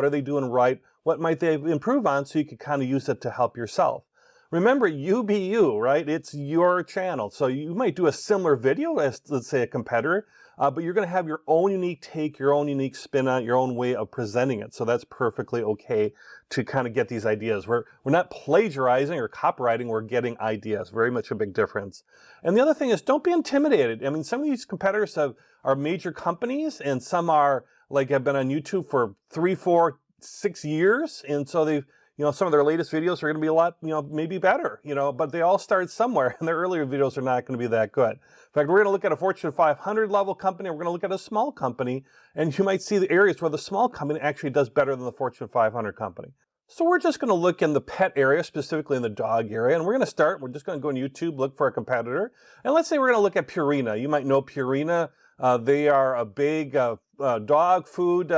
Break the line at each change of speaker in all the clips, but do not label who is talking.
What are they doing right? What might they improve on so you can kind of use it to help yourself? Remember, you be you, right? It's your channel. So you might do a similar video as, let's say, a competitor, but you're going to have your own unique take, your own unique spin on it, your own way of presenting it. So that's perfectly okay to kind of get these ideas. We're not plagiarizing or copywriting, we're getting ideas. Very much a big difference. And the other thing is, don't be intimidated. I mean, some of these competitors are major companies, and some are like have been on YouTube for 3, 4, 6 years, and so they've, some of their latest videos are going to be a lot, maybe better, but they all started somewhere, and their earlier videos are not going to be that good. In fact, we're going to look at a Fortune 500 level company, we're going to look at a small company, and you might see the areas where the small company actually does better than the Fortune 500 company. So we're just going to look in the pet area, specifically in the dog area, and we're just going to go on YouTube, look for a competitor, and let's say we're going to look at Purina. You might know Purina. They are a big dog food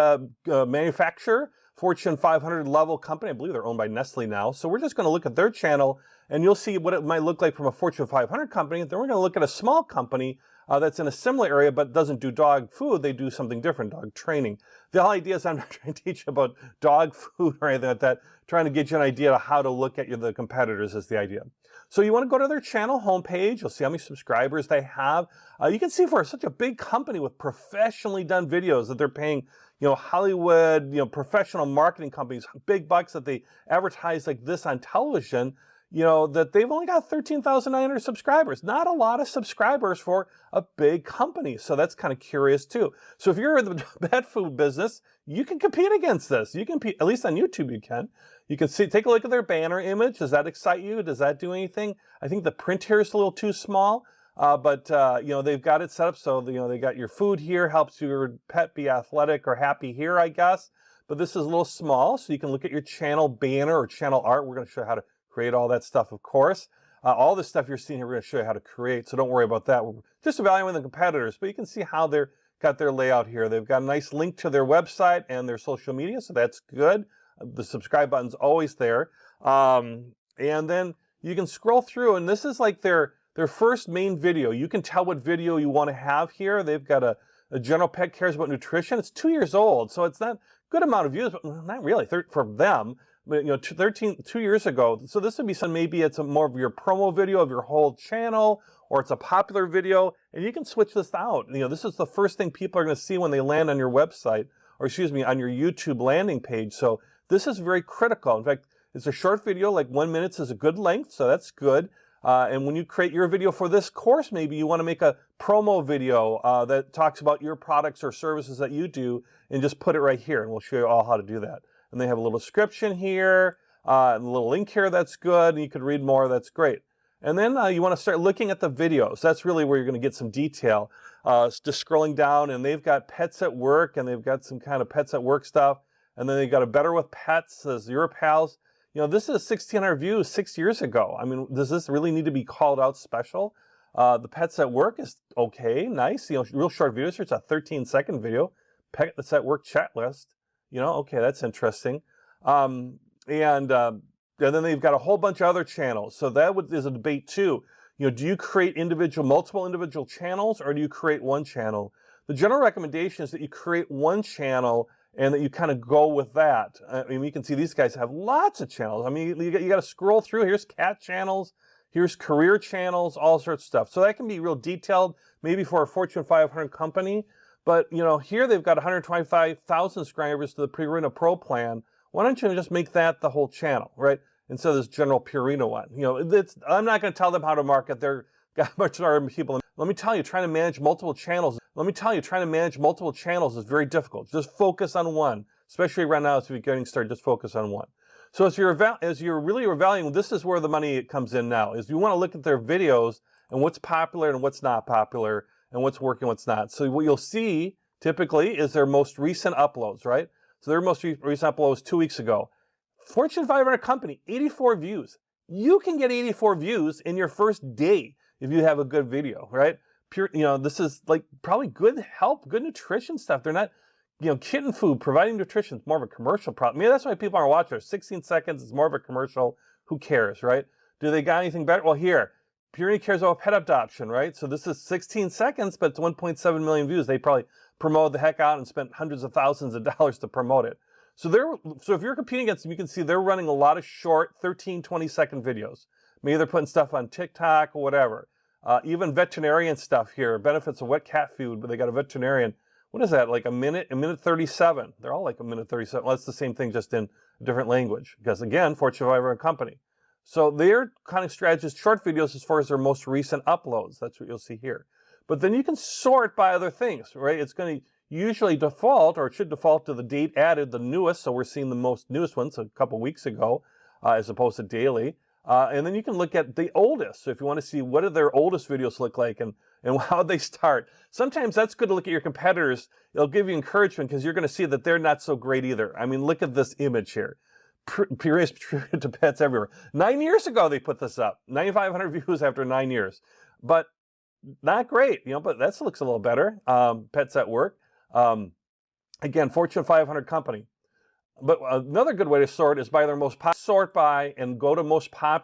manufacturer. Fortune 500 level company. I believe they're owned by Nestle now. So we're just going to look at their channel, and you'll see what it might look like from a Fortune 500 company. Then we're going to look at a small company that's in a similar area but doesn't do dog food. They do something different, dog training. The whole idea is I'm not trying to teach you about dog food or anything like that. Trying to get you an idea of how to look at the competitors is the idea. So you want to go to their channel homepage. You'll see how many subscribers they have. You can see for such a big company with professionally done videos that they're paying Hollywood, professional marketing companies, big bucks that they advertise like this on television, that they've only got 13,900 subscribers. Not a lot of subscribers for a big company. So that's kind of curious too. So if you're in the pet food business, you can compete against this. You can compete, at least on YouTube you can. You can take a look at their banner image. Does that excite you? Does that do anything? I think the print here is a little too small. But they've got it set up so they got your food here, helps your pet be athletic or happy here, I guess. But this is a little small, so you can look at your channel banner or channel art. We're going to show you how to create all that stuff, of course. All this stuff you're seeing here, we're going to show you how to create, so don't worry about that. We're just evaluating the competitors, but you can see how they've got their layout here. They've got a nice link to their website and their social media, so that's good. The subscribe button's always there. And then you can scroll through, and this is like their first main video. You can tell what video you want to have here. They've got a General Pet Cares About Nutrition. It's 2 years old, so it's not a good amount of views, but not really for them. But 2 years ago. So this would be maybe it's more of your promo video of your whole channel, or it's a popular video, and you can switch this out. This is the first thing people are going to see when they land on your website, or excuse me, on your YouTube landing page. So this is very critical. In fact, it's a short video, like 1 minute is a good length, so that's good. And when you create your video for this course, maybe you want to make a promo video that talks about your products or services that you do, and just put it right here, and we'll show you all how to do that. And they have a little description here, and a little link here, that's good, and you could read more, that's great. And then you want to start looking at the videos. That's really where you're going to get some detail. Just scrolling down, and they've got pets at work, and they've got some kind of pets at work stuff, and then they've got a Better with Pets, Zero Pals. This is 1,600 views 6 years ago. I mean, does this really need to be called out special? The Pets at Work is okay, nice. Real short videos. It's a 13-second video. Pets at Work chat list. Okay, that's interesting. And then they've got a whole bunch of other channels. So that is a debate too. Do you create multiple individual channels, or do you create one channel? The general recommendation is that you create one channel and that you kind of go with that. I mean, you can see these guys have lots of channels. I mean, you got to scroll through. Here's cat channels, here's career channels, all sorts of stuff. So that can be real detailed, maybe for a Fortune 500 company. But here they've got 125,000 subscribers to the Purina Pro plan. Why don't you just make that the whole channel, right? Instead of this general Purina one. I'm not going to tell them how to market. They're got much larger people. Let me tell you, trying to manage multiple channels. Is very difficult. Just focus on one, especially right now as we're getting started. Just focus on one. So as you're really evaluating, this is where the money comes in now. Is you want to look at their videos and what's popular and what's not popular, and what's working, what's not. So what you'll see typically is their most recent uploads, right? So their most recent upload was 2 weeks ago. Fortune 500 company, 84 views. You can get 84 views in your first day if you have a good video, right? This is like probably good help, good nutrition stuff. They're not, kitten food, providing nutrition is more of a commercial problem. Maybe that's why people aren't watching. 16 seconds is more of a commercial. Who cares, right? Do they got anything better? Well, here. Purina cares about pet adoption, right? So this is 16 seconds, but it's 1.7 million views. They probably promoted the heck out and spent hundreds of thousands of dollars to promote it. So if you're competing against them, you can see they're running a lot of short 13, 20-second videos. Maybe they're putting stuff on TikTok or whatever. Even veterinarian stuff here, benefits of wet cat food, but they got a veterinarian. What is that, like a minute 37? They're all like a minute 37. Well, that's the same thing, just in a different language. Because again, Fortune 500 company. So their kind of strategy is short videos as far as their most recent uploads. That's what you'll see here. But then you can sort by other things, right? It's going to usually default, or it should default to the date added, the newest. So we're seeing the most newest ones a couple weeks ago, as opposed to daily. And then you can look at the oldest. So if you want to see what do their oldest videos look like and how they start. Sometimes that's good to look at your competitors. It'll give you encouragement because you're going to see that they're not so great either. I mean, look at this image here. Curious to pets everywhere. 9 years ago they put this up. 9,500 views after 9 years. But not great, but that looks a little better. Pets at Work. Again, Fortune 500 company. But another good way to sort is by their most popular. Sort by and go to most popular.